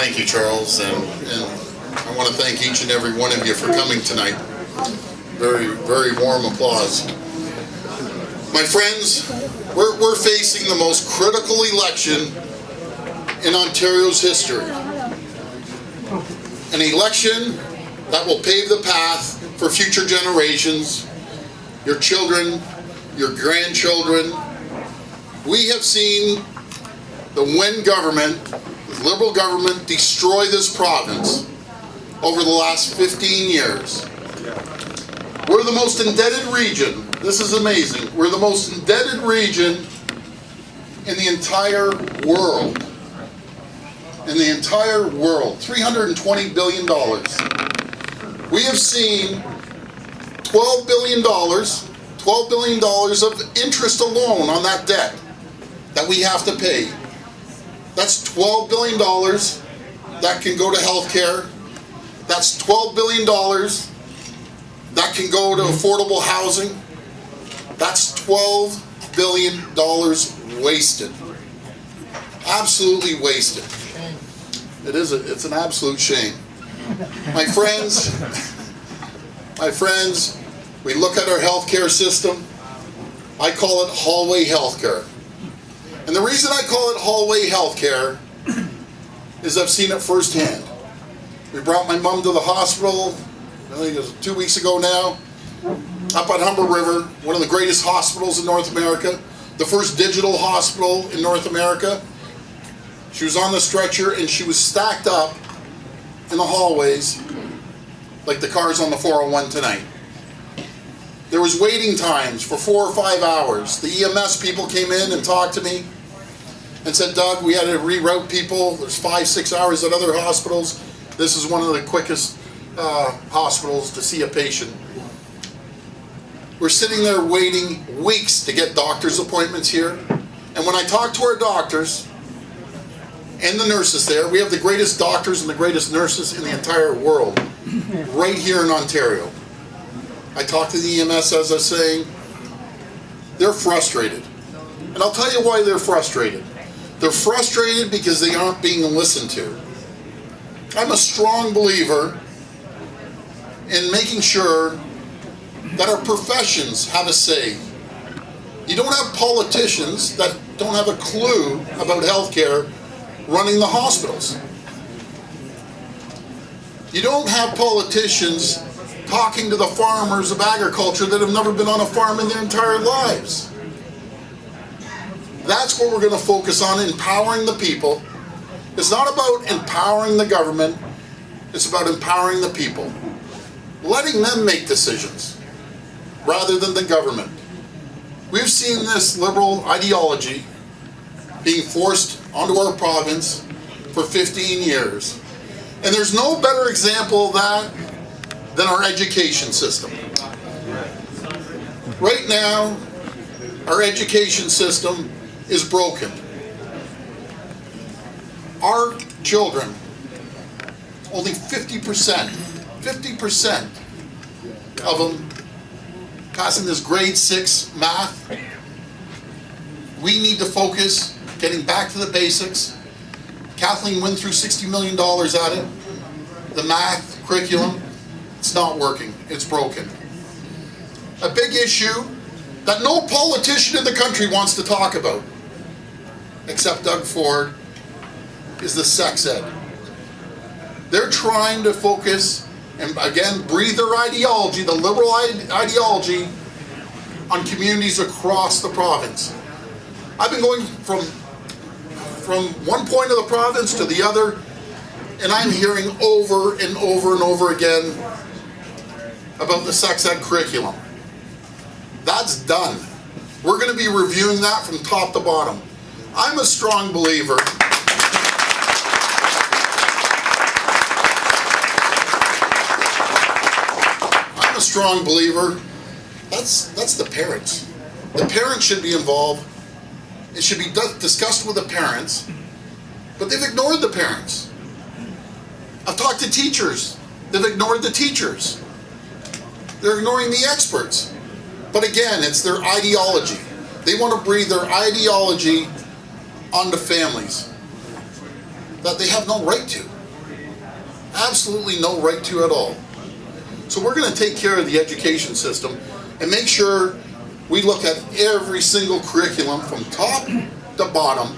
Thank you, Charles, and I want to thank each and every one of you for coming tonight. Very, very warm applause. My friends, we're facing the most critical election in Ontario's history. An election that will pave the path for future generations, your children, your grandchildren. We have seen the Wynne government, the Liberal government, destroy this province over the last 15 years. We're the most indebted region. This is amazing. We're the most indebted region in the entire world. In the entire world. $320 billion. We have seen $12 billion of interest alone on that debt that we have to pay. That's $12 billion that can go to health care. That's $12 billion that can go to affordable housing. That's $12 billion wasted. Absolutely wasted. It's an absolute shame. My friends, we look at our healthcare system. I call it hallway healthcare. And the reason I call it hallway healthcare is I've seen it firsthand. We brought my mom to the hospital, I think it was 2 weeks ago now, up at Humber River, one of the greatest hospitals in North America, the first digital hospital in North America. She was on the stretcher and she was stacked up in the hallways like the cars on the 401 tonight. There was waiting times for 4 or 5 hours. The EMS people came in and talked to me and said, Doug, we had to reroute people. There's 5-6 hours at other hospitals. This is one of the quickest hospitals to see a patient. We're sitting there waiting weeks to get doctor's appointments here. And when I talk to our doctors and the nurses there, we have the greatest doctors and the greatest nurses in the entire world right here in Ontario. I talked to the EMS, as I was saying, they're frustrated. And I'll tell you why they're frustrated. They're frustrated because they aren't being listened to. I'm a strong believer in making sure that our professions have a say. You don't have politicians that don't have a clue about healthcare running the hospitals. You don't have politicians talking to the farmers of agriculture that have never been on a farm in their entire lives. That's what we're going to focus on, empowering the people. It's not about empowering the government, it's about empowering the people. Letting them make decisions rather than the government. We've seen this Liberal ideology being forced onto our province for 15 years. And there's no better example of that than our education system. Right now, our education system is broken. Our children, only 50% of them passing this grade 6 math. We need to focus getting back to the basics. Kathleen went through $60 million at it. The math curriculum, it's not working. It's broken. A big issue that no politician in the country wants to talk about, except Doug Ford, is the sex ed. They're trying to focus and again breathe their ideology, the Liberal ideology, on communities across the province. I've been going from one point of the province to the other, and I'm hearing over and over and over again about the sex ed curriculum. That's done. We're going to be reviewing that from top to bottom. I'm a strong believer. That's the parents. The parents should be involved. It should be discussed with the parents, but they've ignored the parents. I've talked to teachers. They've ignored the teachers. They're ignoring the experts. But again, it's their ideology. They want to breathe their ideology onto families that they have no right to. absolutely no right to at all. So we're going to take care of the education system and make sure we look at every single curriculum from top to bottom.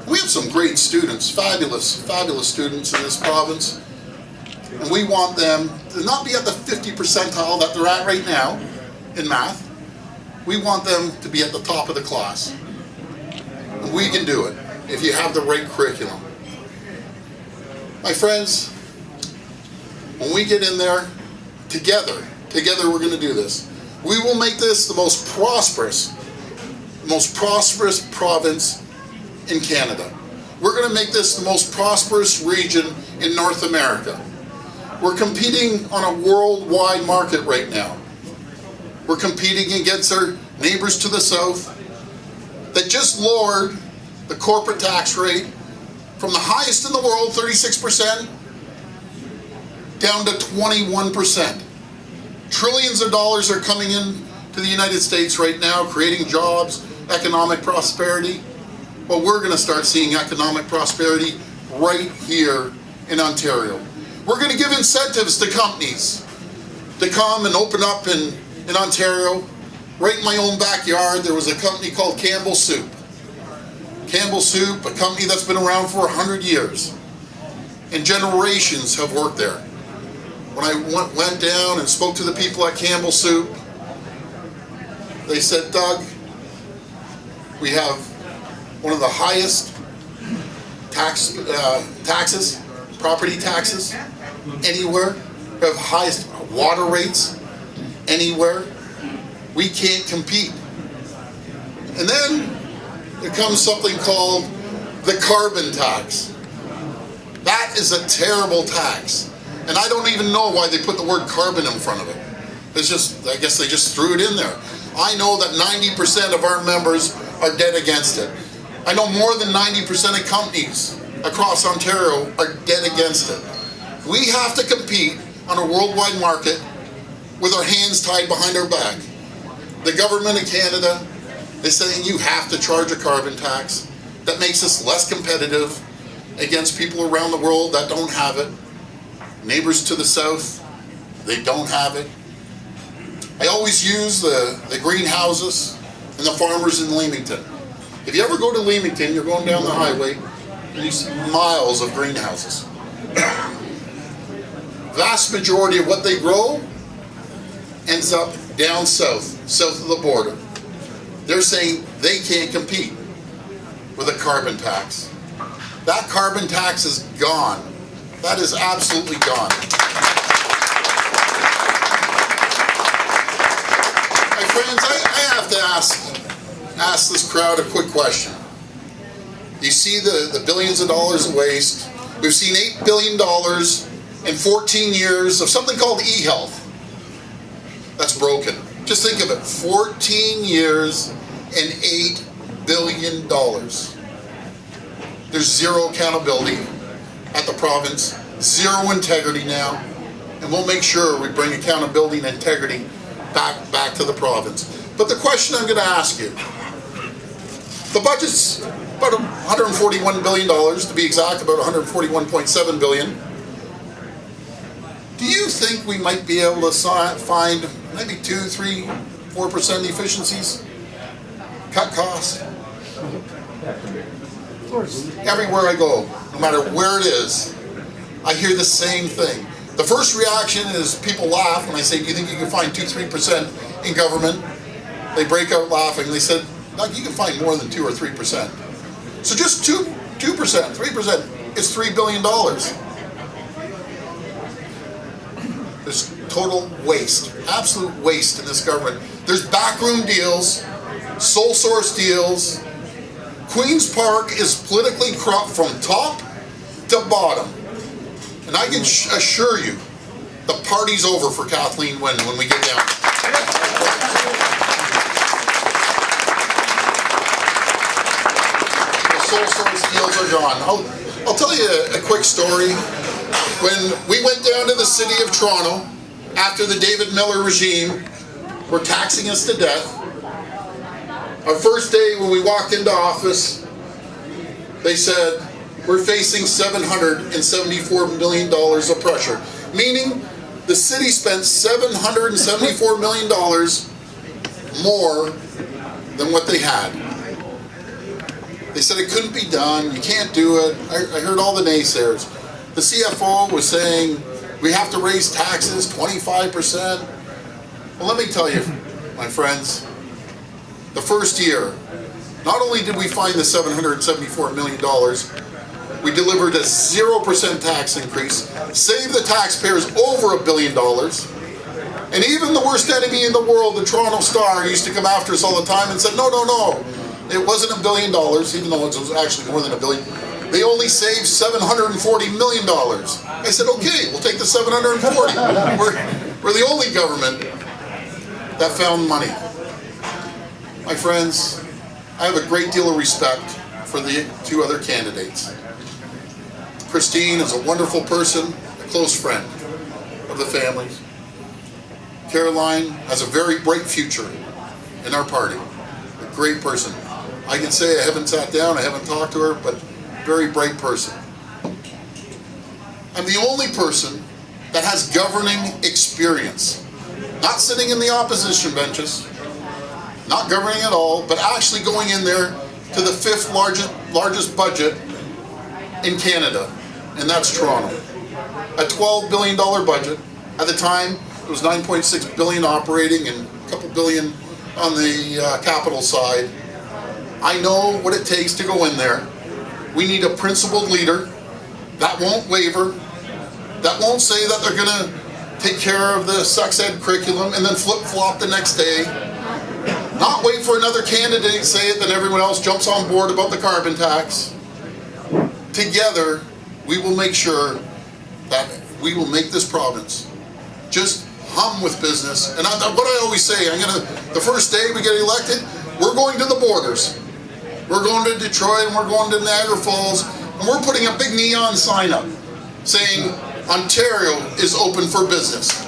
We have some great students, fabulous, fabulous students in this province. And we want them to not be at the 50 percentile that they're at right now in math. We want them to be at the top of the class. And we can do it if you have the right curriculum. My friends, when we get in there, together we're going to do this. We will make this the most prosperous province in Canada. We're going to make this the most prosperous region in North America. We're competing on a worldwide market right now. We're competing against our neighbors to the south that just lowered the corporate tax rate from the highest in the world, 36%, down to 21%. Trillions of dollars are coming in to the United States right now, creating jobs, economic prosperity. But we're going to start seeing economic prosperity right here in Ontario. We're going to give incentives to companies to come and open up in Ontario. Right in my own backyard, there was a company called Campbell Soup. Campbell Soup, a company that's been around for 100 years. And generations have worked there. When I went down and spoke to the people at Campbell Soup, they said, Doug, we have one of the highest taxes, property taxes, anywhere. We have the highest water rates anywhere. We can't compete. And then there comes something called the carbon tax. That is a terrible tax. And I don't even know why they put the word carbon in front of it. It's just, I guess they just threw it in there. I know that 90% of our members are dead against it. I know more than 90% of companies across Ontario are dead against it. We have to compete on a worldwide market with our hands tied behind our back. The government of Canada is saying you have to charge a carbon tax. That makes us less competitive against people around the world that don't have it. Neighbors to the south, they don't have it. I always use the greenhouses and the farmers in Leamington. If you ever go to Leamington, you're going down the highway, and you see miles of greenhouses. Vast majority of what they grow ends up down south of the border. They're saying they can't compete with a carbon tax. That carbon tax is gone. That is absolutely gone. My friends, I have to ask this crowd a quick question. You see the billions of dollars of waste. We've seen $8 billion in 14 years of something called e-health. That's broken. Just think of it, 14 years and $8 billion. There's zero accountability at the province, zero integrity now, and we'll make sure we bring accountability and integrity back to the province. But the question I'm going to ask you, the budget's about $141 billion, to be exact, about $141.7 billion. Do you think we might be able to find maybe 2, 3, 4% efficiencies? Cut costs? Everywhere I go, no matter where it is, I hear the same thing. The first reaction is people laugh when I say, do you think you can find 2, 3% in government? They break out laughing. They said, Doug, you can find more than 2 or 3%. So just 2%, 3% is $3 billion. There's total waste, absolute waste in this government. There's backroom deals, sole source deals. Queen's Park is politically corrupt from top to bottom. And I can assure you, the party's over for Kathleen Wynne when we get down there. The sole source deals are gone. I'll tell you a quick story. When we went down to the city of Toronto, after the David Miller regime were taxing us to death, our first day when we walked into office, they said, we're facing $774 million of pressure, meaning the city spent $774 million more than what they had. They said it couldn't be done, you can't do it. I heard all the naysayers. The CFO was saying we have to raise taxes 25%. Well, let me tell you, my friends, the first year, not only did we find the $774 million, we delivered a 0% tax increase, saved the taxpayers over $1 billion, and even the worst enemy in the world, the Toronto Star, used to come after us all the time and said, no, no, no, it wasn't $1 billion, even though it was actually more than $1 billion. They only saved $740 million. I said, okay, we'll take the 740. We're the only government that found money. My friends, I have a great deal of respect for the two other candidates. Christine is a wonderful person, a close friend of the family. Caroline has a very bright future in our party. A great person. I can say I haven't sat down, I haven't talked to her, but very bright person. I'm the only person that has governing experience. Not sitting in the opposition benches, not governing at all, but actually going in there to the fifth largest budget in Canada, and that's Toronto. A $12 billion budget. At the time, it was $9.6 billion operating and a couple billion on the capital side. I know what it takes to go in there. We need a principled leader that won't waver, that won't say that they're going to take care of the sex ed curriculum and then flip-flop the next day. Not wait for another candidate to say it, then everyone else jumps on board about the carbon tax. Together, we will make sure that we will make this province just hum with business. And what I always say, the first day we get elected, we're going to the borders. We're going to Detroit and we're going to Niagara Falls, and we're putting a big neon sign up saying Ontario is open for business.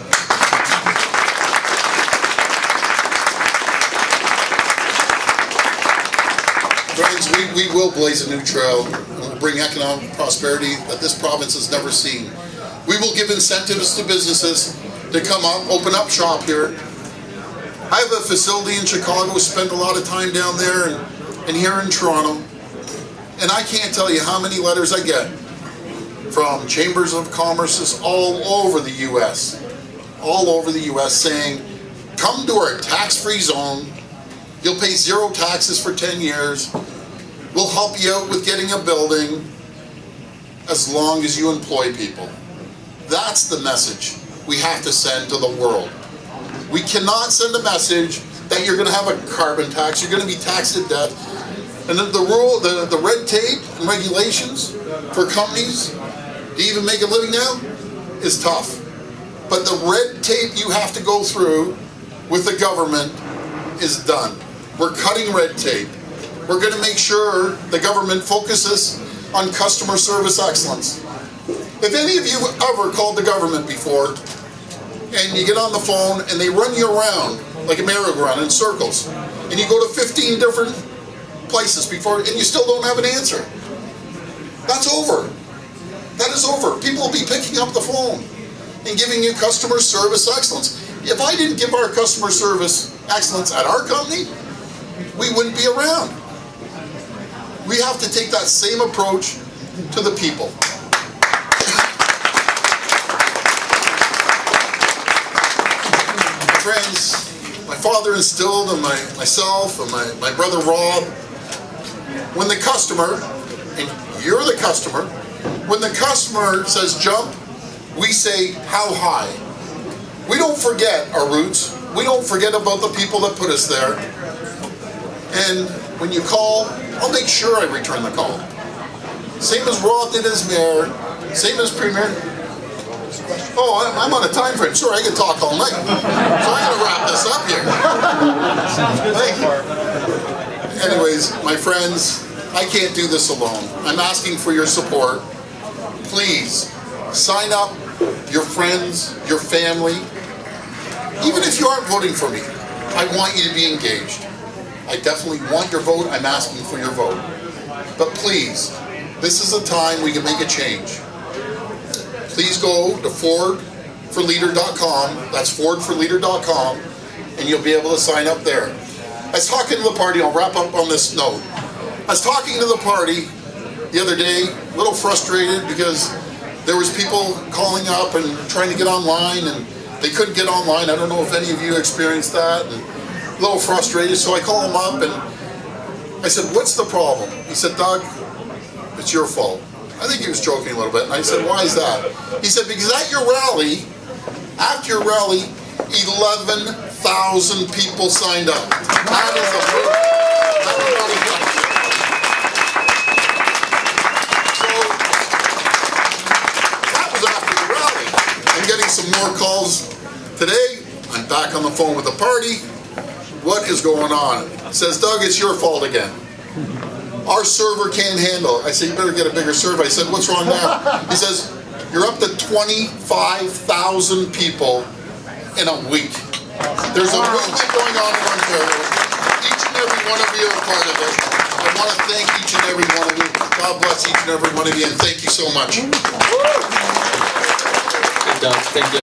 Friends, we will blaze a new trail and we'll bring economic prosperity that this province has never seen. We will give incentives to businesses to come up, open up shop here. I have a facility in Chicago, spent a lot of time down there and here in Toronto, and I can't tell you how many letters I get from chambers of commerce all over the U.S. saying, come to our tax-free zone, you'll pay zero taxes for 10 years, we'll help you out with getting a building as long as you employ people. That's the message we have to send to the world. We cannot send a message that you're going to have a carbon tax, you're going to be taxed to death, and the red tape and regulations for companies to even make a living now is tough. But the red tape you have to go through with the government is done. We're cutting red tape. We're going to make sure the government focuses on customer service excellence. If any of you ever called the government before, and you get on the phone and they run you around like a merry-go-round in circles, and you go to 15 different places before, and you still don't have an answer, that's over. That is over. People will be picking up the phone and giving you customer service excellence. If I didn't give our customer service excellence at our company, we wouldn't be around. We have to take that same approach to the people. Friends, my father instilled in myself and my brother Rob, when the customer, and you're the customer, when the customer says jump, we say how high. We don't forget our roots. We don't forget about the people that put us there. And when you call, I'll make sure I return the call. Same as Rob did as mayor, same as premier. Oh, I'm on a time frame. Sorry, I can talk all night. So I'm going to wrap this up here. Thank you. Anyways, my friends, I can't do this alone. I'm asking for your support. Please, sign up your friends, your family. Even if you aren't voting for me, I want you to be engaged. I definitely want your vote. I'm asking for your vote. But please, this is a time we can make a change. Please go to fordforleader.com. That's fordforleader.com, and you'll be able to sign up there. I was talking to the party, I'll wrap up on this note. I was talking to the party the other day, a little frustrated because there was people calling up and trying to get online and they couldn't get online. I don't know if any of you experienced that. And a little frustrated, so I call him up and I said, what's the problem? He said, Doug, it's your fault. I think he was joking a little bit, and I said, why is that? He said, because at your rally, after your rally, 11,000 people signed up. That is a so that was after the rally. I'm getting some more calls today. I'm back on the phone with the party. What is going on? It says, Doug, it's your fault again. Our server can't handle it. I said, you better get a bigger server. I said, what's wrong now? He says, you're up to 25,000 people in a week. There's a movement going on in Ontario. Each and every one of you are part of it. I want to thank each and every one of you. God bless each and every one of you, and thank you so much. Good, Doug. Thank you.